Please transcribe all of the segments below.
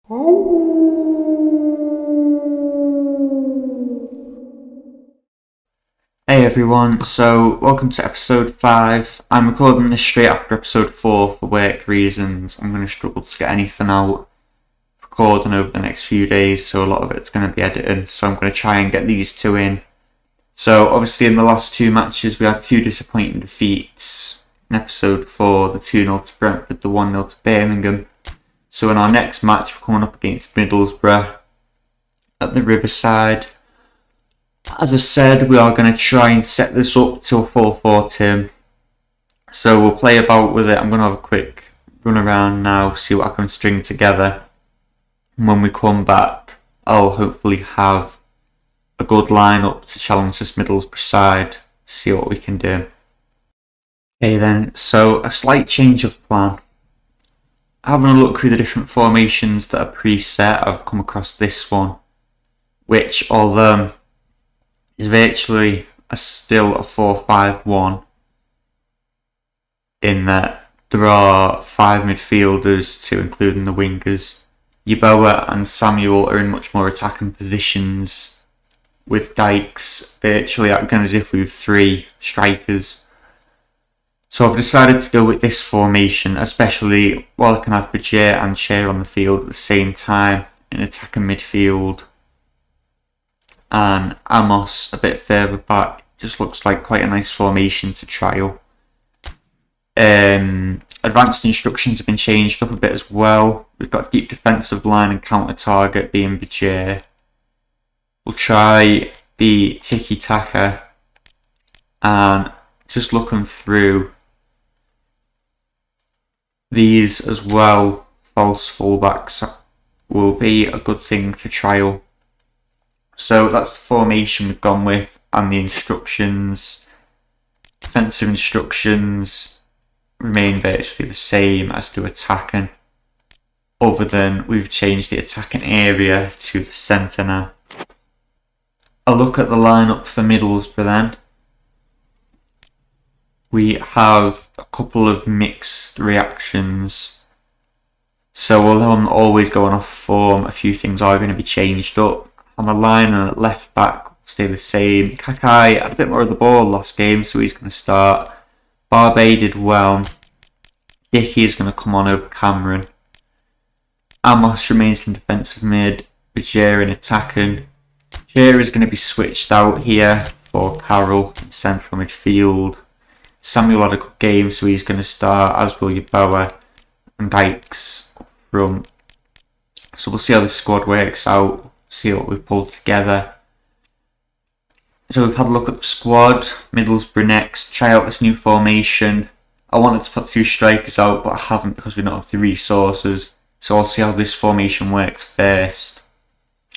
Hey everyone, so welcome to episode 5. I'm recording this straight after episode 4 for work reasons. I'm going to struggle to get anything out recording over the next few days, so a lot of it's going to be editing, so I'm going to try and get these two in. So obviously in the last two matches we had two disappointing defeats. In episode 4, the 2-0 to Brentford, the 1-0 to Birmingham. So in our next match we're coming up against Middlesbrough at the Riverside. As I said, we are going to try and set this up to a 4-4-2. So we'll play about with it. I'm going to have a quick run around now, see what I can string together. And when we come back, I'll hopefully have a good lineup to challenge this Middlesbrough side, see what we can do. Okay then, so a slight change of plan. Having a look through the different formations that are preset, I've come across this one, which although is virtually still a 4-5-1 in that there are 5 midfielders, 2 including the wingers. Yeboah and Samuel are in much more attacking positions, with Dykes virtually acting as if we have 3 strikers. So I've decided to go with this formation, especially while I can have Bajir and Cher on the field at the same time in attacking midfield. And Amos a bit further back. Just looks like quite a nice formation to trial. Advanced instructions have been changed up a bit as well. We've got deep defensive line and counter target being Bajir. We'll try the tiki-taka, and just looking through these as well, false fullbacks will be a good thing to trial. So that's the formation we've gone with, and the instructions. Defensive instructions remain virtually the same as to attacking, other than we've changed the attacking area to the centre now. A look at the lineup for Middlesbrough then. We have a couple of mixed reactions. So although I'm always going off form, a few things are going to be changed up. On the line and at left back will stay the same. Kakai had a bit more of the ball last game, so he's going to start. Barbet did well. Dickey is going to come on over Cameron. Amos remains in defensive mid. Bajir in attacking. Bajir is going to be switched out here for Carroll in central midfield. Samuel had a good game, so he's going to start, as will Yeboah and Dykes up front. So we'll see how this squad works out, see what we've pulled together. So we've had a look at the squad. Middlesbrough next, try out this new formation. I wanted to put 2 strikers out, but I haven't because we don't have the resources. So I'll see how this formation works first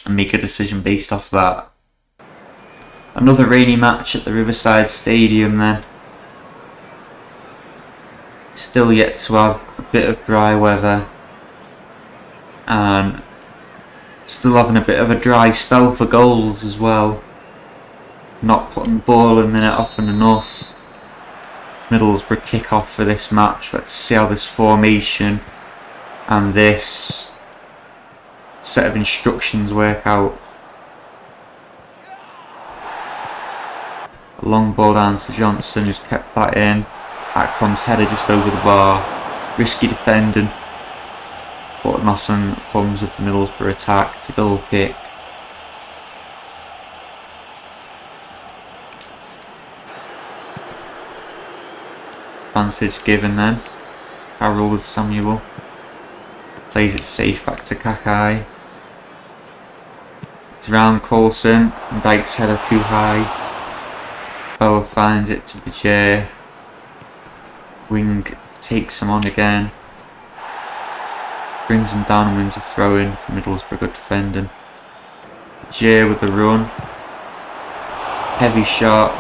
and make a decision based off that. Another rainy match at the Riverside Stadium then. Still yet to have a bit of dry weather, and still having a bit of a dry spell for goals as well. Not putting the ball in the net often enough. Middlesbrough kick off for this match. Let's see how this formation and this set of instructions work out. A long ball down to Johnson, who's kept that in. Akron's header just over the bar. Risky defending, but nothing comes of the Middlesbrough attack. It's a goal kick. Advantage given then. Carroll with Samuel. Plays it safe back to Kakai. It's round Coulson, and Dykes' header too high. Boa finds it to Bajir. Wing takes him on again. Brings him down and wins a throw in for Middlesbrough, good defending. Bajir with the run. Heavy shot.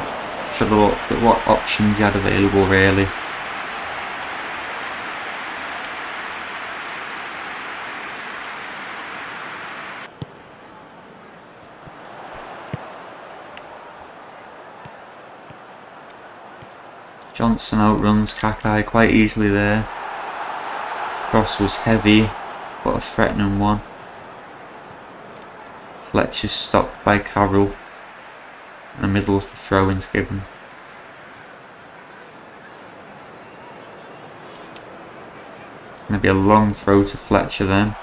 Should have looked at what options he had available really. Johnson outruns Kakai quite easily there. Cross was heavy, but a threatening one. Fletcher's stopped by Carroll. And the middle's the throw-in's given. Gonna be a long throw to Fletcher then.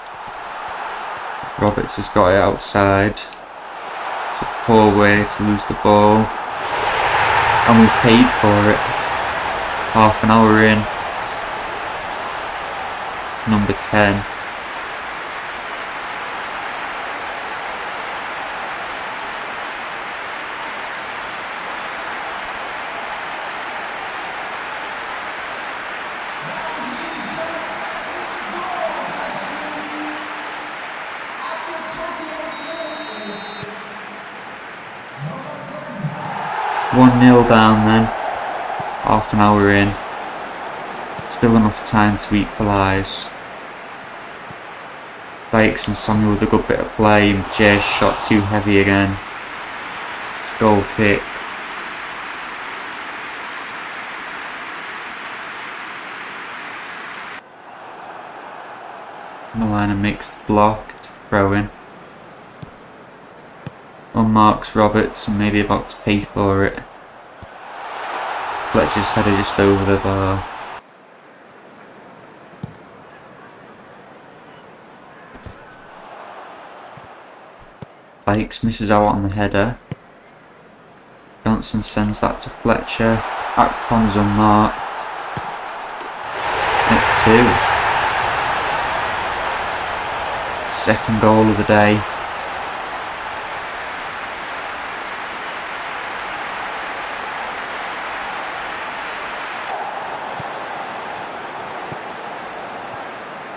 Roberts has got it outside. It's a poor way to lose the ball. And we've paid for it. Half an hour in. Number 10. One 0 down then, half an hour in, still enough time to equalise. Dykes and Samuel with a good bit of play, and Jay's shot too heavy again. It's a goal kick. On the line, a mixed block to throw in. Unmarks Roberts and maybe about to pay for it. Fletcher's header just over the bar. Dykes misses out on the header. Johnson sends that to Fletcher. Akpon's unmarked. It's 2. Second goal of the day.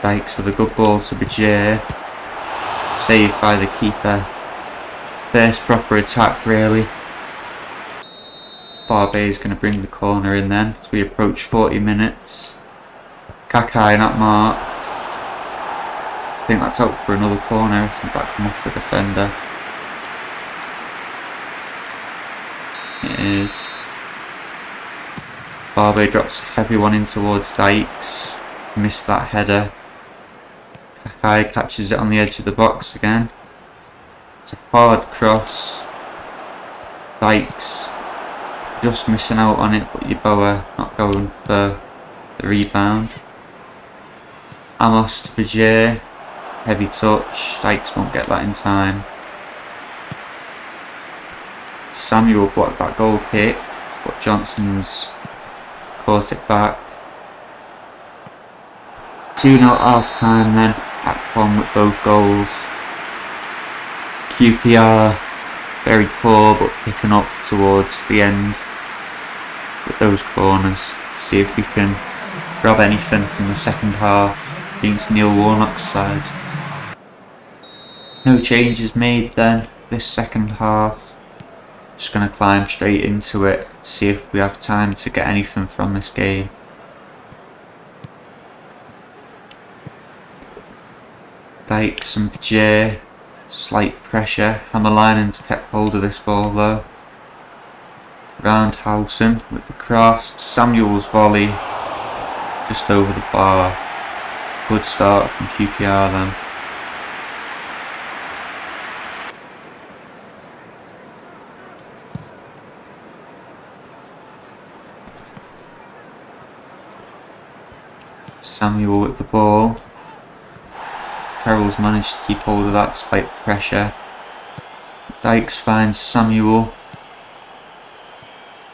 Dykes with a good ball to Bajir. Saved by the keeper. First proper attack really. Barbet is going to bring the corner in then as we approach 40 minutes. Kakai not marked. I think that's out for another corner. I think that come off the defender. It is. Barbet drops a heavy one in towards Dykes. Missed that header. Kakai catches it on the edge of the box again. It's a hard cross. Dykes just missing out on it, but Yeboah not going for the rebound. Amos to Bajir. Heavy touch. Dykes won't get that in time. Samuel blocked that goal kick, but Johnson's caught it back. 2-0 at half time then. Akpon with both goals. QPR very poor but picking up towards the end with those corners. See if we can grab anything from the second half against Neil Warnock's side. No changes made then this second half. Just going to climb straight into it, see if we have time to get anything from this game. Dykes and Bajir, slight pressure. Hammerlinen's kept hold of this ball though. Roundhausen with the cross. Samuel's volley just over the bar. Good start from QPR then. Samuel with the ball. Carroll's managed to keep hold of that despite pressure. Dykes finds Samuel.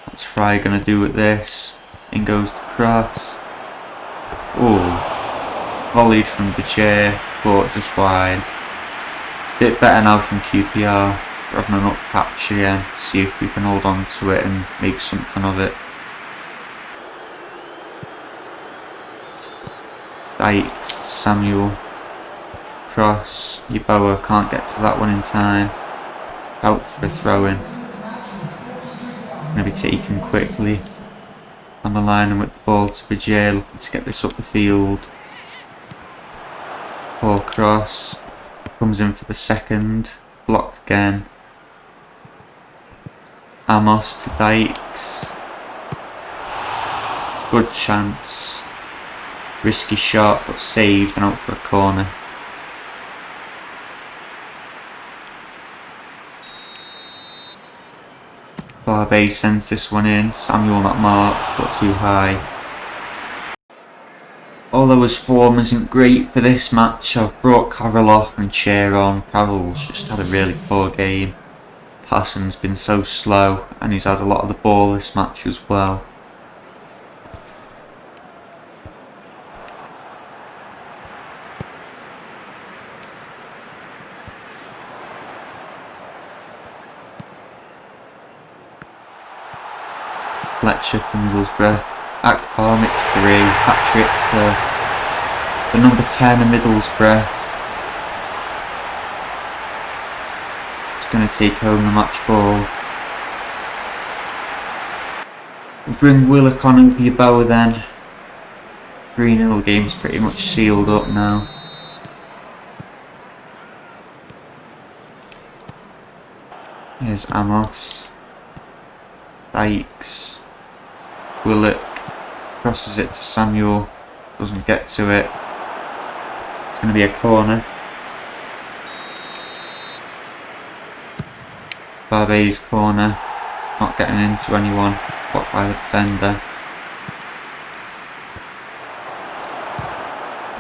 What's Fry going to do with this? In goes the cross. Oh, volleyed from Bajir, but just wide. Bit better now from QPR. We're having an up patch again. See if we can hold on to it and make something of it. Dykes to Samuel. Cross. Yeboah can't get to that one in time. It's out for a throw in. Going to be taken quickly. On the line and with the ball to Bajir, looking to get this up the field. Poor cross. Comes in for the second. Blocked again. Amos to Dykes. Good chance. Risky shot but saved and out for a corner. Barbe sends this one in. Samuel not marked, but too high. Although his form isn't great for this match, I've brought Carroll off and Chair on. Carroll's just had a really poor game. Passing's been so slow, and he's had a lot of the ball this match as well. Fletcher from Middlesbrough. Akpom, it's 3. Hat-trick for the number 10 of Middlesbrough. He's going to take home the match ball. We'll bring Willock on over Yeboah then. 3-0 game's pretty much sealed up now. Here's Amos. Dykes. Willock crosses it to Samuel, doesn't get to it. It's going to be a corner. Barbe's corner, not getting into anyone, blocked by the defender.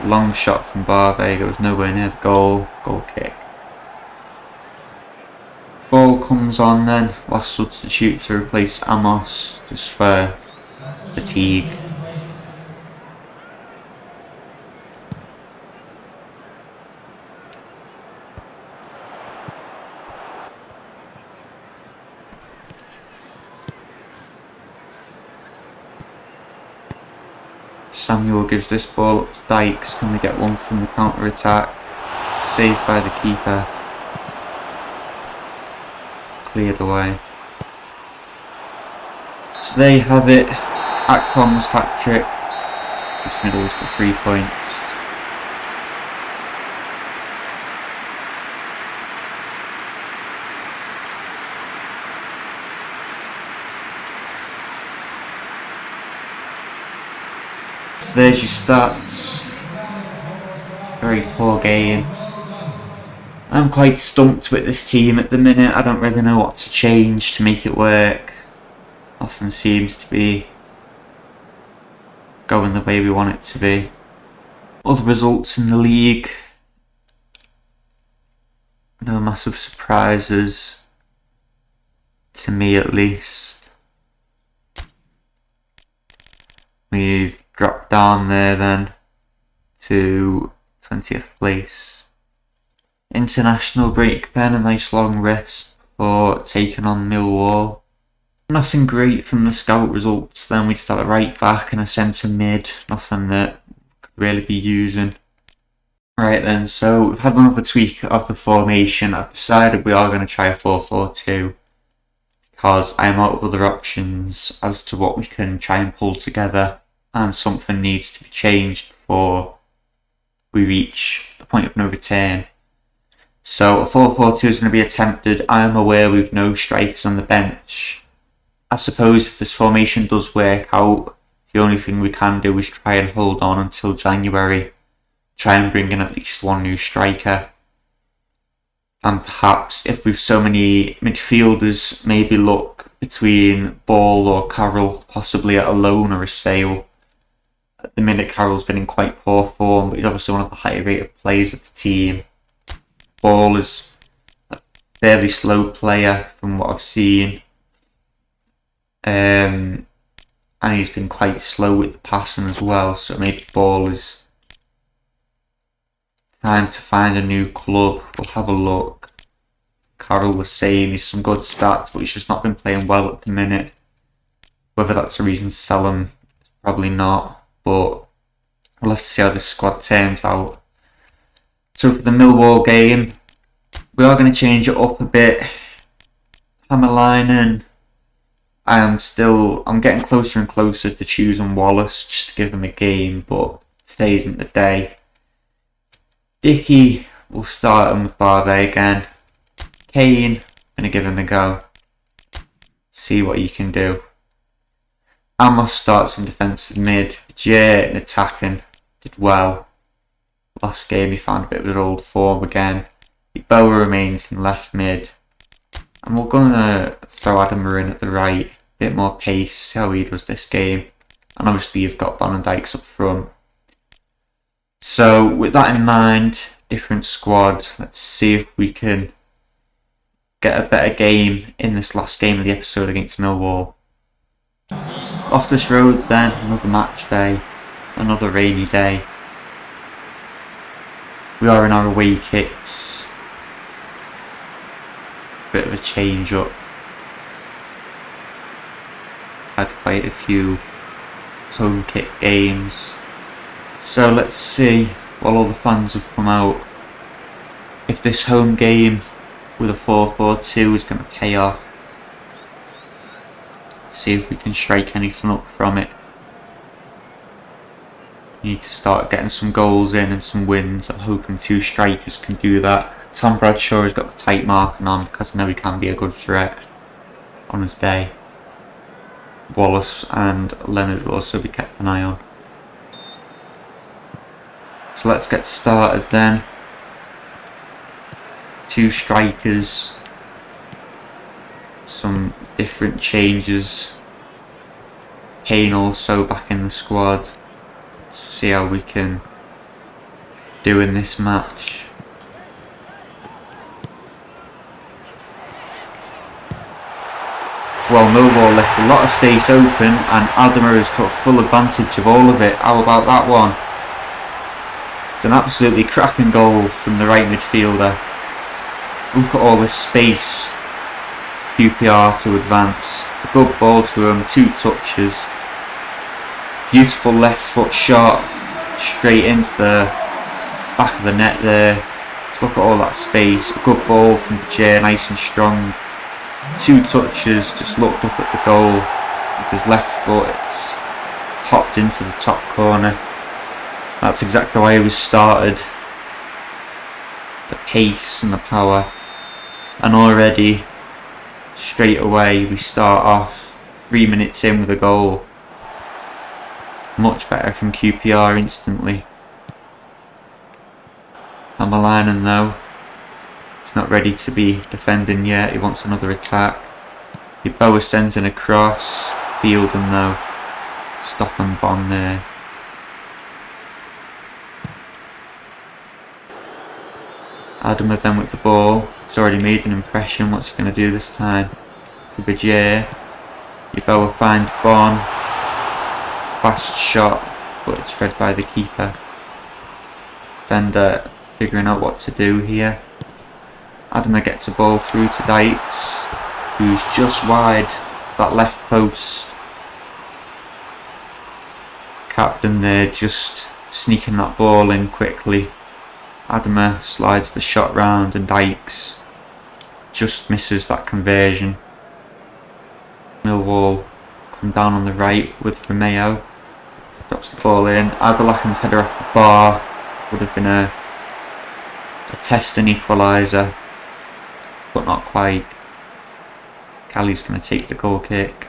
Long shot from Barbe, goes nowhere near the goal, goal kick. Ball comes on then, last substitute to replace Amos, just for fatigue. Samuel gives this ball up to Dykes. Can we get one from the counter attack? Saved by the keeper. Cleared away. So there you have it. Akpom's hat-trick. Just Middles for 3 points. So there's your stats. Very poor game. I'm quite stumped with this team at the minute. I don't really know what to change to make it work. Nothing seems to be going the way we want it to be. Other results in the league. No massive surprises. To me at least. We've dropped down there then to 20th place. International break then, a nice long rest for taking on Millwall. Nothing great from the scout results then. We start a right back and a centre mid. Nothing that could really be using. Right then, so we've had another tweak of the formation. I've decided we are going to try a 4-4-2 because I'm out of other options as to what we can try and pull together, and something needs to be changed before we reach the point of no return. So a 4-4-2 is going to be attempted. I am aware we've no strikers on the bench. I suppose if this formation does work out, the only thing we can do is try and hold on until January. Try and bring in at least one new striker. And perhaps if we've so many midfielders, maybe look between Ball or Carroll, possibly at a loan or a sale. At the minute Carroll's been in quite poor form, but he's obviously one of the higher rated players of the team. Ball is a fairly slow player from what I've seen. And he's been quite slow with the passing as well, so maybe Ball is time to find a new club. We'll have a look. Carroll was saying he's some good stats, but he's just not been playing well at the minute. Whether that's a reason to sell him, probably not, but we'll have to see how this squad turns out. So for the Millwall game, we are going to change it up a bit. Hammerlinen. I'm getting closer and closer to choosing Wallace just to give him a game, but today isn't the day. Dickey, we'll start him with Barbe again. Kane, gonna give him a go. See what he can do. Amos starts in defensive mid. Jay in attacking, did well. Last game he found a bit of an old form again. Yeboah remains in left mid. And we're going to throw Adama in at the right, bit more pace, see how he does this game. And obviously you've got Bon and Dykes up front. So with that in mind, different squad, let's see if we can get a better game in this last game of the episode against Millwall. Off this road then, another match day, another rainy day. We are in our away kits. Bit of a change up. Had quite a few home kit games. So let's see, while all the fans have come out, if this home game with a 4-4-2 is going to pay off. See if we can strike anything up from it. Need to start getting some goals in and some wins. I'm hoping two strikers can do that. Tom Bradshaw has got the tight marking on because I know he can be a good threat on his day. Wallace and Leonard will also be kept an eye on. So let's get started then. Two strikers. Some different changes. Kane also back in the squad. See how we can do in this match. Well, Millwall left a lot of space open and Adama has took full advantage of all of it. How about that one? It's an absolutely cracking goal from the right midfielder. Look at all this space for QPR to advance. A good ball to him, 2 touches. Beautiful left foot shot straight into the back of the net there. Look at all that space. A good ball from Jay, nice and strong. 2 touches, just looked up at the goal with his left foot. It's hopped into the top corner. That's exactly why he was started. The pace and the power. And already, straight away, we start off 3 minutes in with a goal. Much better from QPR instantly. Hammerlinen though, he's not ready to be defending yet, he wants another attack. Yeboah sends in a cross, Fielden though, stop and Bon there. Adama then with the ball, he's already made an impression, what's he going to do this time? Bajir, Yeboah finds Bon, fast shot, but it's read by the keeper. Defender figuring out what to do here. Adama gets a ball through to Dykes, who's just wide that left post. Captain there just sneaking that ball in quickly. Adama slides the shot round and Dykes just misses that conversion. Millwall come down on the right with Romeo. Drops the ball in. Abalakin's header off the bar would have been a test and equaliser, but not quite. Callie's going to take the goal kick.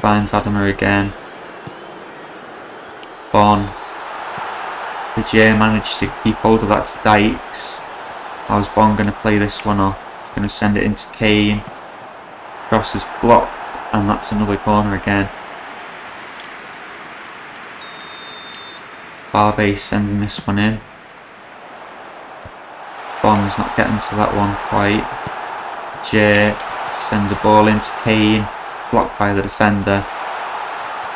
Finds Adama again. Bon. Bajir managed to keep hold of that to Dykes. How's Bon going to play this one off? He's going to send it into Kane. Cross is blocked, and that's another corner again. Barbe sending this one in. Bon's not getting to that one quite. Jay sends a ball into Kane, blocked by the defender.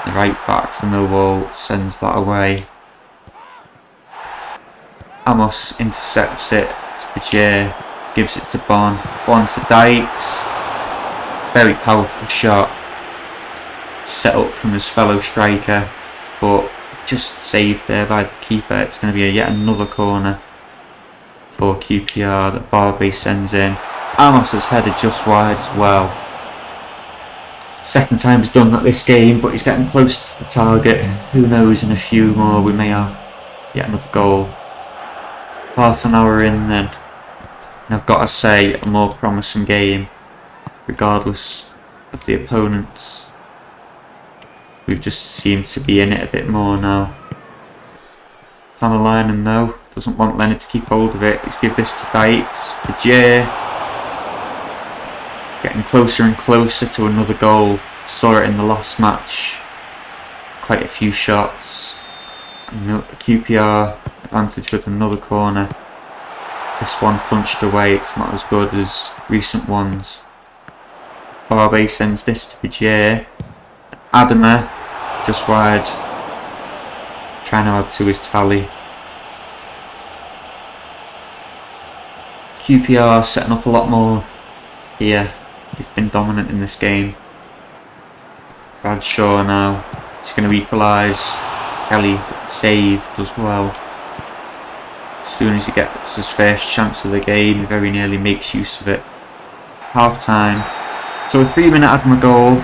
The right back from Millwall sends that away. Amos intercepts it to Bajir, gives it to Bon. Bon to Dykes. Very powerful shot. Set up from his fellow striker, but just saved there by the keeper. It's going to be yet another corner for QPR that Barbe sends in. Amos has headed just wide as well. Second time he's done that this game, but he's getting close to the target. Who knows, in a few more we may have yet another goal. Half an hour in then, and I've got to say, a more promising game, regardless of the opponents. We've just seemed to be in it a bit more now. Hammerlinen though, doesn't want Leonard to keep hold of it. He's give this to Dykes. Bajir Getting closer and closer to another goal. Saw it in the last match. Quite a few shots. QPR advantage with another corner. This one punched away, it's not as good as recent ones. Barbe sends this to Bajir. Adama, just wide, trying to add to his tally. QPR setting up a lot more here. They've been dominant in this game. Bradshaw now, he's going to equalise. Kelly saved as well. As soon as he gets his first chance of the game, he very nearly makes use of it. Half time. So a 3-minute Adama goal.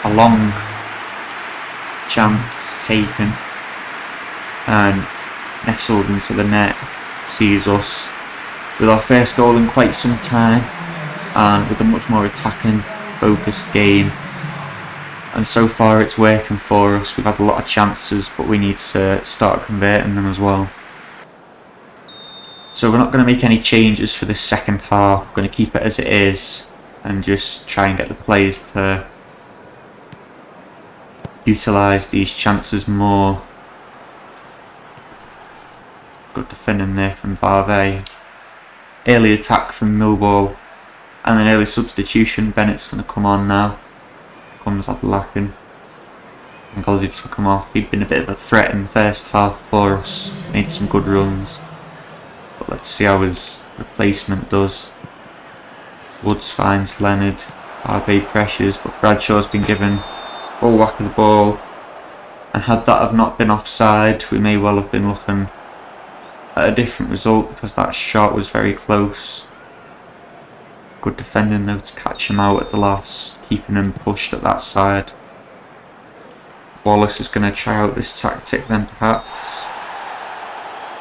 A long chance taken. And nestled into the net sees us with our first goal in quite some time. And with a much more attacking, focused game. And so far it's working for us. We've had a lot of chances, but we need to start converting them as well. So we're not going to make any changes for this second half. We're going to keep it as it is and just try and get the players to utilise these chances more. Good defending there from Barbe. Early attack from Millwall. And an early substitution. Bennett's going to come on now. Comes Abdullahin. And Goldie took him off. He'd been a bit of a threat in the first half for us. Made some good runs. But let's see how his replacement does. Woods finds Leonard. Barbe pressures, but Bradshaw's been given full whack of the ball. And had that have not been offside, we may well have been looking at a different result because that shot was very close. Good defending though to catch him out at the last, keeping him pushed at that side. Wallace is going to try out this tactic then perhaps.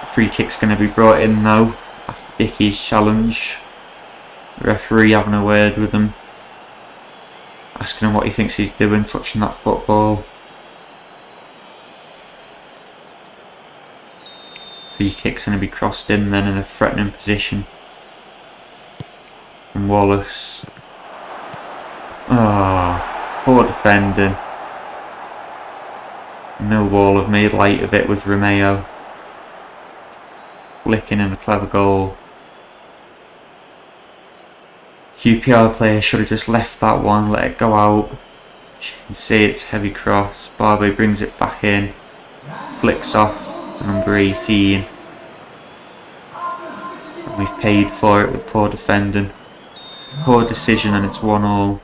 A free kick's going to be brought in though after Dickie's challenge. The referee having a word with him, asking him what he thinks he's doing touching that football. Free kick's going to be crossed in then in a threatening position. And Wallace. Ah, poor defending. Millwall have made light of it with Romeo. Flicking in a clever goal. QPR player should have just left that one, let it go out. You can see it's heavy cross. Barbe brings it back in. Flicks off number 18. And we've paid for it with poor defending. Poor decision and it's 1-1.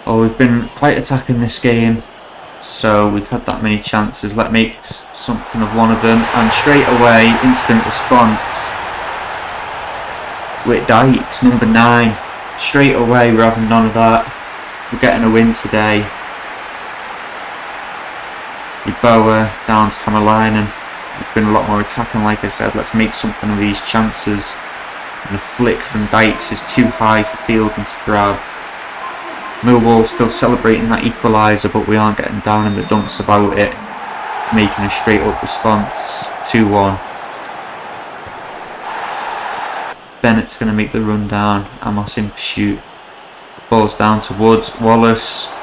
Oh, we've been quite attacking this game. So we've had that many chances. Let's make something of one of them. And straight away, instant response. With Dykes, number 9. Straight away, we're having none of that. We're getting a win today. Boa down to Hammerlinen. We've been a lot more attacking, like I said. Let's make something of these chances. And the flick from Dykes is too high for Fielding to grab. Millwall still celebrating that equaliser, but we aren't getting down in the dumps about it. Making a straight up response. 2-1. Bennett's going to make the run down. Amos in pursuit. Ball's down to Woods. Wallace.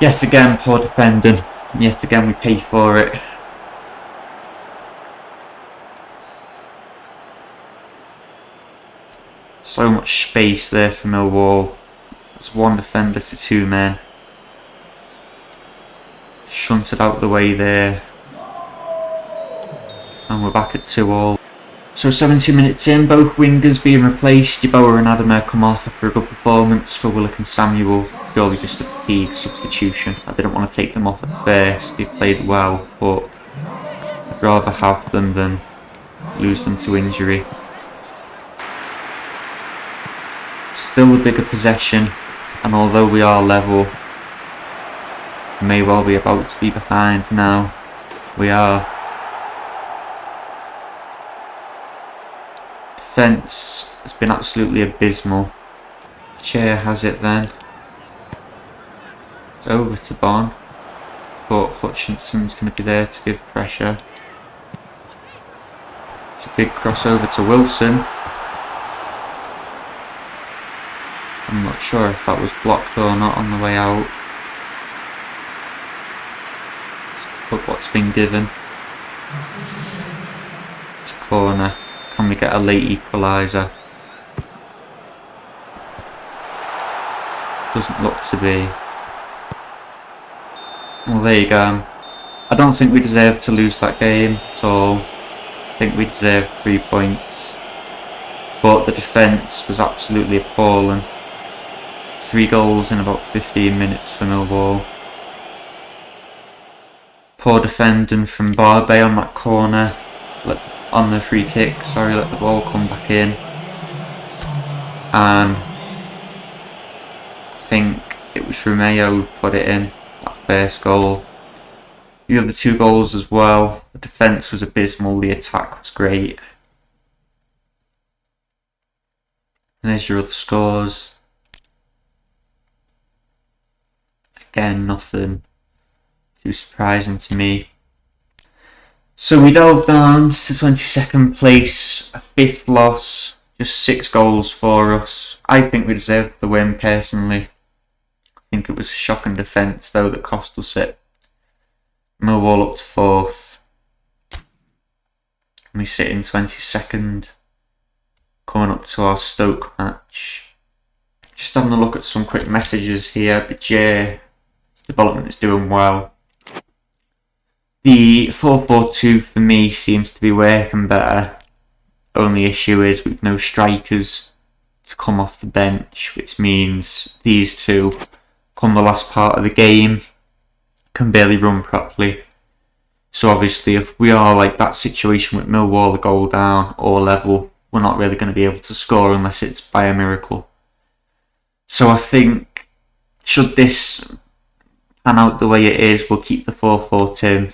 Yet again, poor defending. Yet again, we pay for it. So much space there for Millwall. It's one defender to 2 men. Shunted out the way there. And we're back at 2-2. So 70 minutes in, both wingers being replaced. Yeboah and Adama come off after a good performance for Willock and Samuel. Purely just a fatigue substitution. I didn't want to take them off at first. They played well, but I'd rather have them than lose them to injury. Still a bigger possession. And although we are level, we may well be about to be behind now. We are. Defence has been absolutely abysmal. Chair has it then. It's over to Bon. But Hutchinson's going to be there to give pressure. It's a big crossover to Wilson. I'm not sure if that was blocked or not on the way out. Look what's been given. It's a corner. Can we get a late equaliser? Doesn't look to be. Well, there you go. I don't think we deserve to lose that game at all. I think we deserved 3 points. But the defence was absolutely appalling. 3 goals in about 15 minutes for Millwall. Poor defending from Barbe on that corner. On the free kick, sorry, let the ball come back in. And I think it was Romeo who put it in, that first goal. The other 2 goals as well. The defence was abysmal, the attack was great. And there's your other scores. Again, nothing too surprising to me. So we delved down to 22nd place, a 5th loss, just 6 goals for us. I think we deserved the win personally. I think it was a shocking defence though that cost us it. Millwall up to 4th. And we sit in 22nd, coming up to our Stoke match. Just having a look at some quick messages here, but Jay, his development is doing well. The 4-4-2 for me seems to be working better. Only issue is with no strikers to come off the bench, which means these 2, come the last part of the game, can barely run properly. So obviously if we are like that situation with Millwall, a goal down or level, we're not really going to be able to score unless it's by a miracle. So I think, should this pan out the way it is, we'll keep the 4-4-2.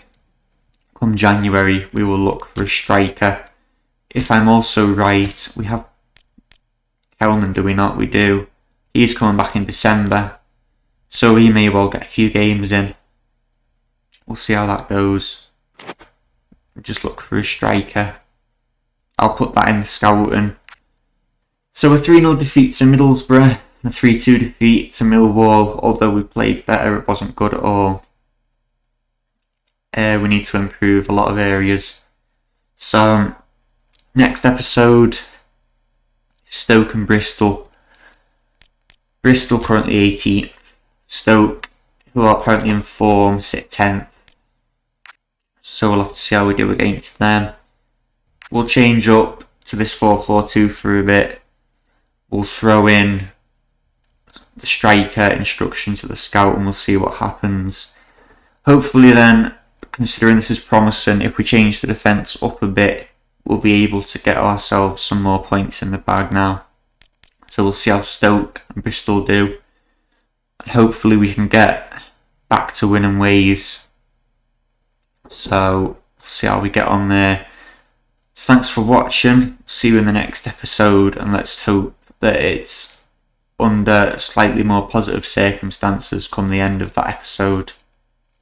Come January, we will look for a striker. If I'm also right, we have Kelman, do we not? We do. He's coming back in December, so he may well get a few games in. We'll see how that goes. Just look for a striker. I'll put that in the scouting. So a 3-0 defeat to Middlesbrough, a 3-2 defeat to Millwall. Although we played better, it wasn't good at all. We need to improve a lot of areas. So, next episode, Stoke and Bristol. Bristol currently 18th. Stoke, who are apparently in form, sit 10th. So we'll have to see how we do against them. We'll change up to this 4-4-2 for a bit. We'll throw in the striker instruction to the scout and we'll see what happens. Hopefully then, considering this is promising, if we change the defence up a bit, we'll be able to get ourselves some more points in the bag now. So we'll see how Stoke and Bristol do. And hopefully we can get back to winning ways. So we'll see how we get on there. So thanks for watching. See you in the next episode, and let's hope that it's under slightly more positive circumstances come the end of that episode.